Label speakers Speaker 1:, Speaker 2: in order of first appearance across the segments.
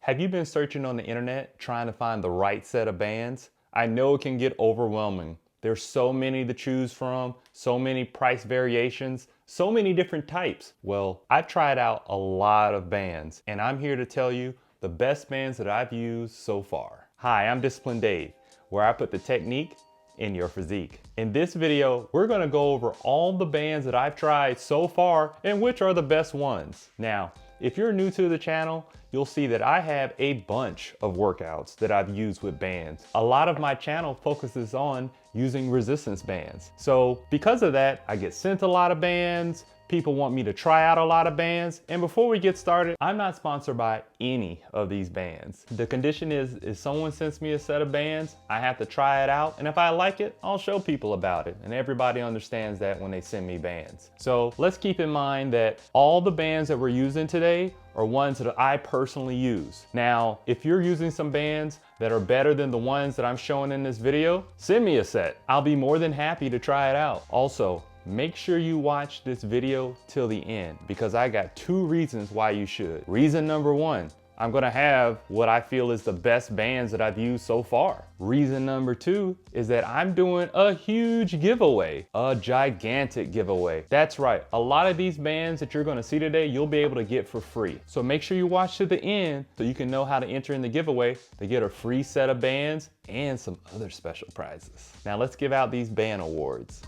Speaker 1: Have you been searching on the internet trying to find the right set of bands? I know it can get overwhelming. There's so many to choose from, so many price variations, so many different types. Well, I've tried out a lot of bands and I'm here to tell you the best bands that I've used so far. Hi, I'm Disciplined Dave, where I put the technique in your physique. In this video, we're gonna go over all the bands that I've tried so far and which are the best ones. Now, if you're new to the channel, you'll see that I have a bunch of workouts that I've used with bands. A lot of my channel focuses on using resistance bands. So because of that, I get sent a lot of bands. People want me to try out a lot of bands. And before we get started, I'm not sponsored by any of these bands. The condition is, if someone sends me a set of bands, I have to try it out. And if I like it, I'll show people about it. And everybody understands that when they send me bands. So let's keep in mind that all the bands that we're using today are ones that I personally use. Now, if you're using some bands that are better than the ones that I'm showing in this video, send me a set. I'll be more than happy to try it out. Also, make sure you watch this video till the end because I got 2 reasons why you should. Reason number 1, I'm gonna have what I feel is the best bands that I've used so far. Reason number 2 is that I'm doing a huge giveaway, a gigantic giveaway. That's right, a lot of these bands that you're gonna see today, you'll be able to get for free. So make sure you watch to the end so you can know how to enter in the giveaway to get a free set of bands and some other special prizes. Now let's give out these band awards.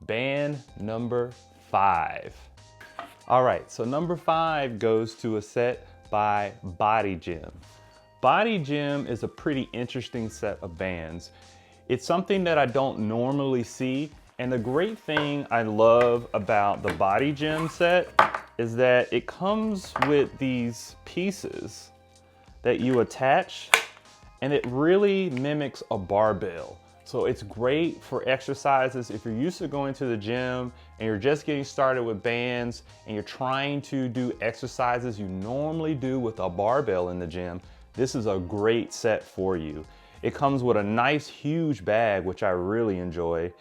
Speaker 1: Band number 5. All right, so number 5 goes to a set by BodyGYM. BodyGYM is a pretty interesting set of bands. It's something that I don't normally see, and the great thing I love about the BodyGYM set is that it comes with these pieces that you attach, and it really mimics a barbell. So it's great for exercises if you're used to going to the gym and you're just getting started with bands and you're trying to do exercises you normally do with a barbell in the gym. This is a great set for you. It comes with a nice huge bag, which I really enjoy.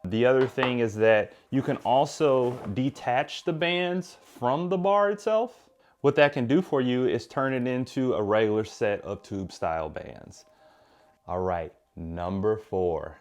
Speaker 1: The other thing is that you can also detach the bands from the bar itself. What that can do for you is turn it into a regular set of tube style bands. All right. Number 4.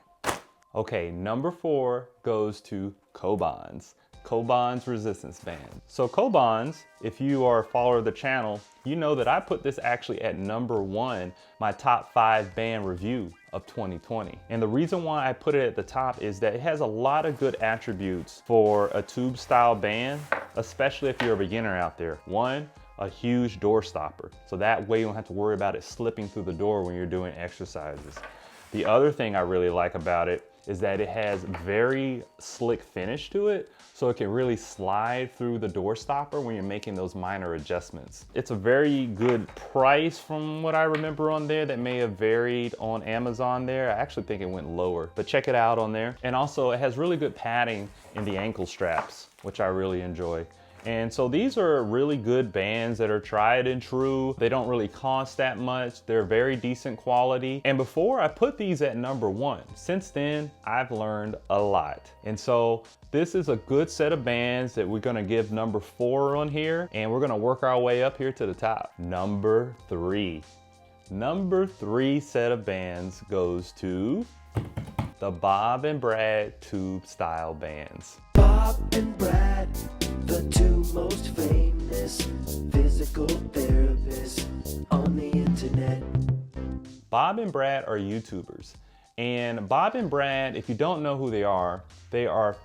Speaker 1: Okay, number 4 goes to COOBONS. COOBONS resistance band. So COOBONS, if you are a follower of the channel, you know that I put this actually at number 1, my top 5 band review of 2020. And the reason why I put it at the top is that it has a lot of good attributes for a tube style band, especially if you're a beginner out there. 1, a huge door stopper. So that way you don't have to worry about it slipping through the door when you're doing exercises. The other thing I really like about it is that it has very slick finish to it, so it can really slide through the door stopper when you're making those minor adjustments. It's a very good price from what I remember on there. That may have varied on Amazon there. I actually think it went lower, but check it out on there. And also it has really good padding in the ankle straps, which I really enjoy. And so these are really good bands that are tried and true. They don't really cost that much. They're very decent quality. And before I put these at number 1, since then I've learned a lot. And so this is a good set of bands that we're gonna give number 4 on here, and we're gonna work our way up here to the top. Number 3. Number 3 set of bands goes to the Bob and Brad tube style bands.
Speaker 2: Bob and Brad, the 2 most famous physical therapists on the internet.
Speaker 1: Bob and Brad are YouTubers. And Bob and Brad, if you don't know who they are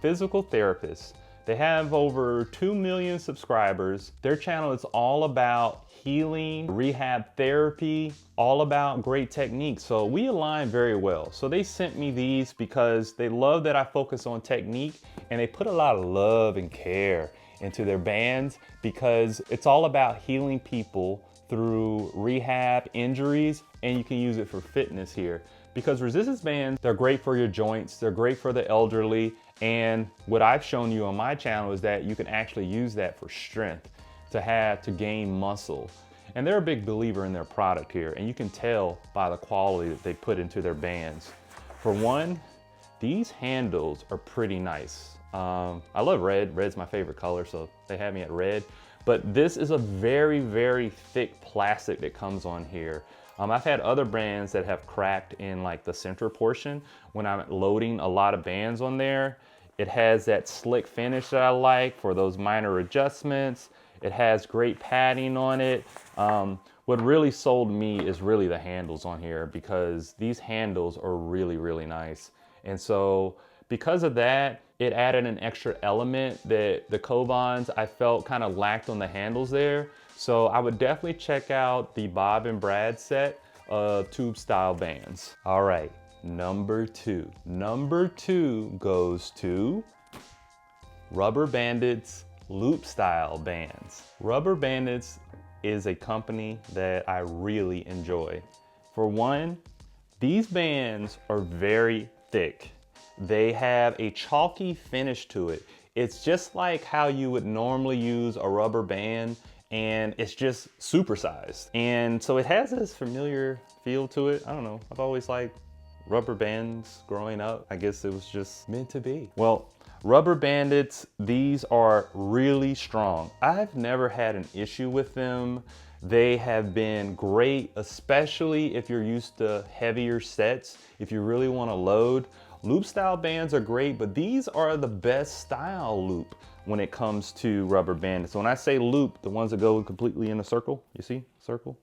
Speaker 1: physical therapists. They have over 2 million subscribers. Their channel is all about healing, rehab therapy, all about great techniques. So we align very well. So they sent me these because they love that I focus on technique, and they put a lot of love and care into their bands because it's all about healing people through rehab injuries, and you can use it for fitness here. Because resistance bands, they're great for your joints, they're great for the elderly, and what I've shown you on my channel is that you can actually use that for strength, to gain muscle. And they're a big believer in their product here, and you can tell by the quality that they put into their bands. For one, these handles are pretty nice. I love red. Red's my favorite color, so they have me at red. but this is a very, very thick plastic that comes on here. I've had other brands that have cracked in like the center portion when I'm loading a lot of bands on there. It has that slick finish that I like for those minor adjustments. It has great padding on it. What really sold me is really the handles on here, because these handles are really, really nice. And so because of that, it added an extra element that the COOBONS I felt kind of lacked on the handles there. So I would definitely check out the Bob and Brad set of tube style bands. All right, number two. Number two goes to Rubberbanditz loop style bands. Rubberbanditz is a company that I really enjoy. For one, these bands are very thick. They have a chalky finish to it. It's just like how you would normally use a rubber band, and it's just supersized. And so it has this familiar feel to it. I don't know, I've always liked rubber bands growing up. I guess it was just meant to be. Well, Rubberbanditz, these are really strong. I've never had an issue with them. They have been great, especially if you're used to heavier sets. If you really want to load, loop style bands are great, but these are the best style loop when it comes to Rubberbanditz. So when I say loop, the ones that go completely in a circle, you see, circle?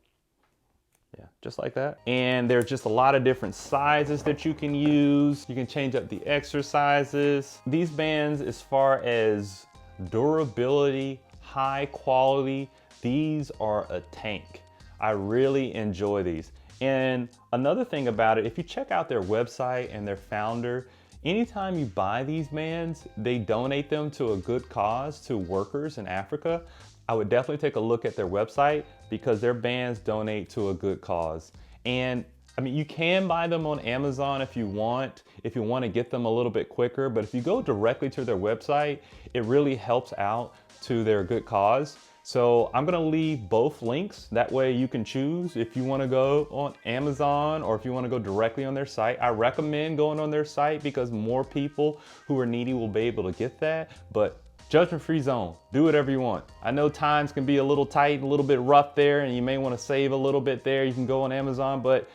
Speaker 1: Yeah, just like that. And there's just a lot of different sizes that you can use. You can change up the exercises. These bands, as far as durability, high quality, these are a tank. I really enjoy these. And another thing about it, if you check out their website and their founder, anytime you buy these bands, they donate them to a good cause, to workers in Africa. I would definitely take a look at their website, because their bands donate to a good cause. And I mean, you can buy them on Amazon if you want to get them a little bit quicker, but if you go directly to their website, it really helps out to their good cause. So I'm gonna leave both links. That way you can choose if you wanna go on Amazon or if you wanna go directly on their site. I recommend going on their site because more people who are needy will be able to get that, but judgment-free zone, do whatever you want. I know times can be a little tight, a little bit rough there, and you may wanna save a little bit there. You can go on Amazon, but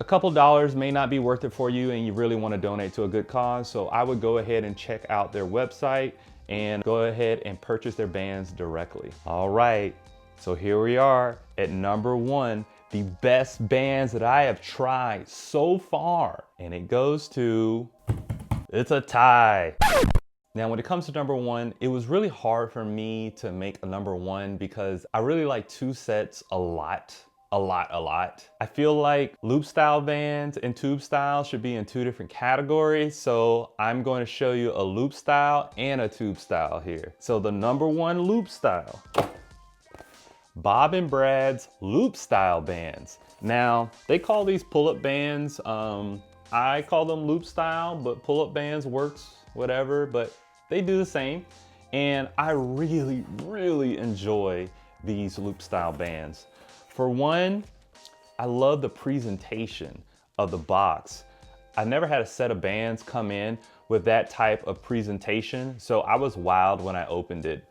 Speaker 1: a couple dollars may not be worth it for you and you really wanna donate to a good cause. So I would go ahead and check out their website and go ahead and purchase their bands directly. All right, so here we are at number one, the best bands that I have tried so far. And it goes to, it's a tie. Now, when it comes to number one, it was really hard for me to make a number one because I really like two sets a lot. I feel like loop style bands and tube style should be in two different categories. So I'm going to show you a loop style and a tube style here. So the number one loop style, Bob and Brad's loop style bands. Now, they call these pull-up bands. I call them loop style, but pull-up bands works, whatever, but they do the same. And I really, really enjoy these loop style bands. For one, I love the presentation of the box. I never had a set of bands come in with that type of presentation, so I was wowed when I opened it.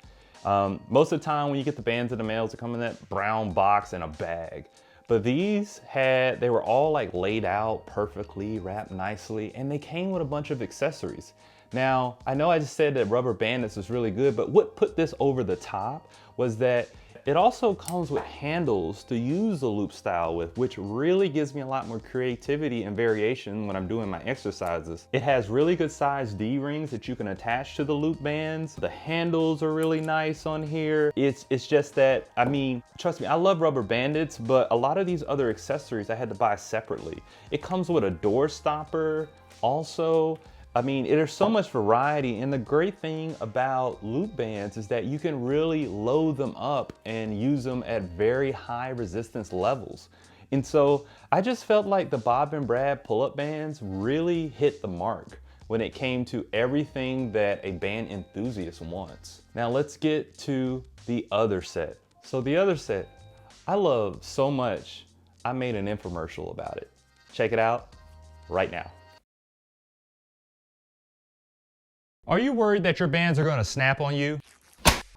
Speaker 1: Most of the time when you get the bands in the mail, they come in that brown box in a bag. But these they were all like laid out perfectly, wrapped nicely, and they came with a bunch of accessories. Now, I know I just said that Rubberbanditz was really good, but what put this over the top was that it also comes with handles to use the loop style with, which really gives me a lot more creativity and variation when I'm doing my exercises. It has really good size D-rings that you can attach to the loop bands. The handles are really nice on here. It's just that, I mean, trust me, I love Rubberbanditz, but a lot of these other accessories I had to buy separately. It comes with a door stopper also. I mean, there's so much variety, and the great thing about loop bands is that you can really load them up and use them at very high resistance levels. And so I just felt like the Bob and Brad pull-up bands really hit the mark when it came to everything that a band enthusiast wants. Now let's get to the other set. So the other set, I love so much, I made an infomercial about it. Check it out right now.
Speaker 3: Are you worried that your bands are going to snap on you?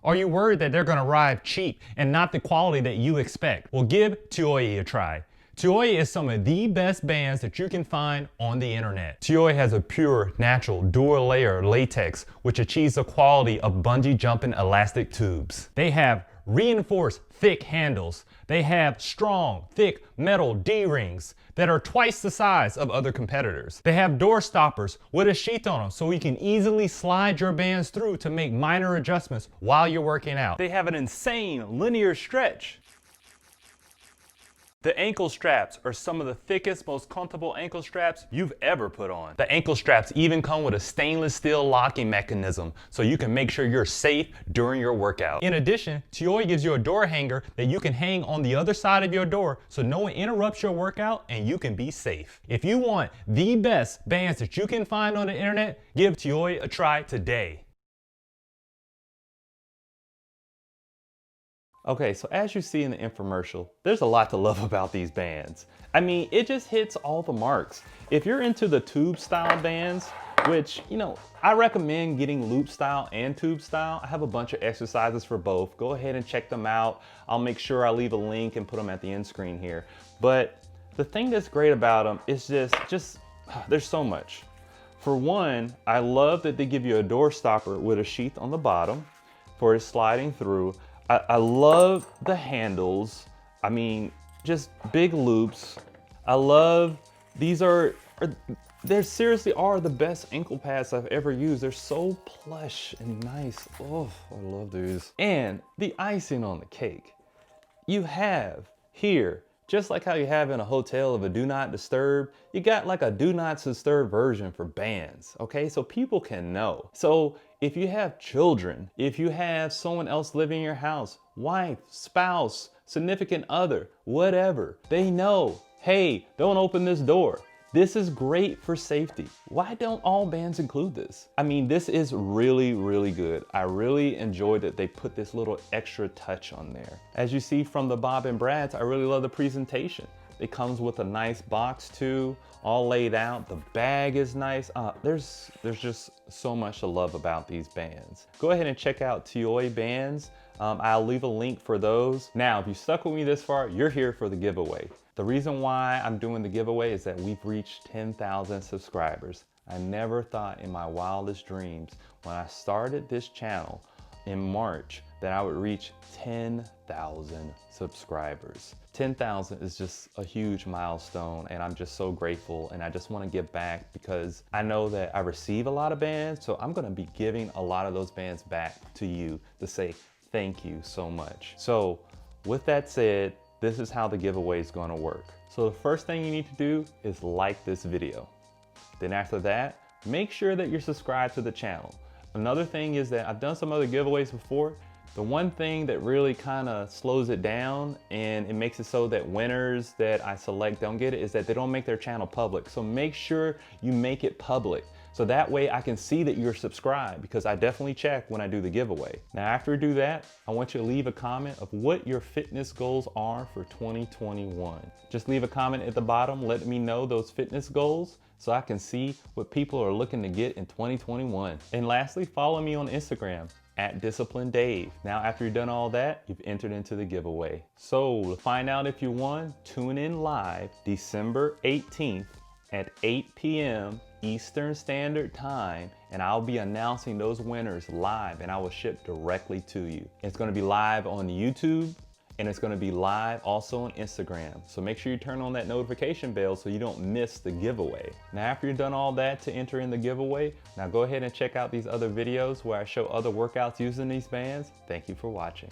Speaker 3: Are you worried that they're gonna arrive cheap and not the quality that you expect? Well, give Tuoi a try. Tuoi is some of the best bands that you can find on the internet. Tuoi has a pure, natural, dual layer latex, which achieves the quality of bungee jumping elastic tubes. They have reinforced thick handles. They have strong, thick metal D-rings that are twice the size of other competitors. They have door stoppers with a sheath on them so you can easily slide your bands through to make minor adjustments while you're working out.
Speaker 1: They have an insane linear stretch. The ankle straps are some of the thickest, most comfortable ankle straps you've ever put on. The ankle straps even come with a stainless steel locking mechanism so you can make sure you're safe during your workout. In addition, Tuoi gives you a door hanger that you can hang on the other side of your door so no one interrupts your workout and you can be safe. If you want the best bands that you can find on the internet, give Tuoi a try today. Okay, so as you see in the infomercial, there's a lot to love about these bands. I mean, it just hits all the marks. If you're into the tube style bands, which, you know, I recommend getting loop style and tube style. I have a bunch of exercises for both. Go ahead and check them out. I'll make sure I leave a link and put them at the end screen here. But the thing that's great about them is just there's so much. For one, I love that they give you a door stopper with a sheath on the bottom for it sliding through. I love the handles. I mean, just big loops. I love, they seriously are the best ankle pads I've ever used. They're so plush and nice. Oh, I love these. And the icing on the cake. You have here, just like how you have in a hotel of a do not disturb, you got like a do not disturb version for bands, okay? So people can know. So if you have children, if you have someone else living in your house, wife, spouse, significant other, whatever, they know, hey, don't open this door. This is great for safety. Why don't all bands include this? I mean, this is really, really good. I really enjoyed that they put this little extra touch on there. As you see from the Bob and Brad's, I really love the presentation. It comes with a nice box too, all laid out. The bag is nice. There's just so much to love about these bands. Go ahead and check out Tuoi bands. I'll leave a link for those. Now, if you stuck with me this far, you're here for the giveaway. The reason why I'm doing the giveaway is that we've reached 10,000 subscribers. I never thought in my wildest dreams when I started this channel in March that I would reach 10,000 subscribers. 10,000 is just a huge milestone and I'm just so grateful, and I just want to give back because I know that I receive a lot of bands, so I'm going to be giving a lot of those bands back to you to say thank you so much. So with that said, this is how the giveaway is going to work. So the first thing you need to do is like this video. Then after that, make sure that you're subscribed to the channel. Another thing is that I've done some other giveaways before. The one thing that really kind of slows it down and it makes it so that winners that I select don't get it is that they don't make their channel public. So make sure you make it public. So that way I can see that you're subscribed, because I definitely check when I do the giveaway. Now after you do that, I want you to leave a comment of what your fitness goals are for 2021. Just leave a comment at the bottom letting me know those fitness goals so I can see what people are looking to get in 2021. And lastly, follow me on Instagram @DisciplineDave. Now after you've done all that, you've entered into the giveaway. So to find out if you won, tune in live December 18th at 8 p.m. Eastern Standard Time, and I'll be announcing those winners live, and I will ship directly to you. It's going to be live on YouTube, and it's going to be live also on Instagram. So make sure you turn on that notification bell so you don't miss the giveaway. Now after you've done all that to enter in the giveaway, now go ahead and check out these other videos where I show other workouts using these bands. Thank you for watching.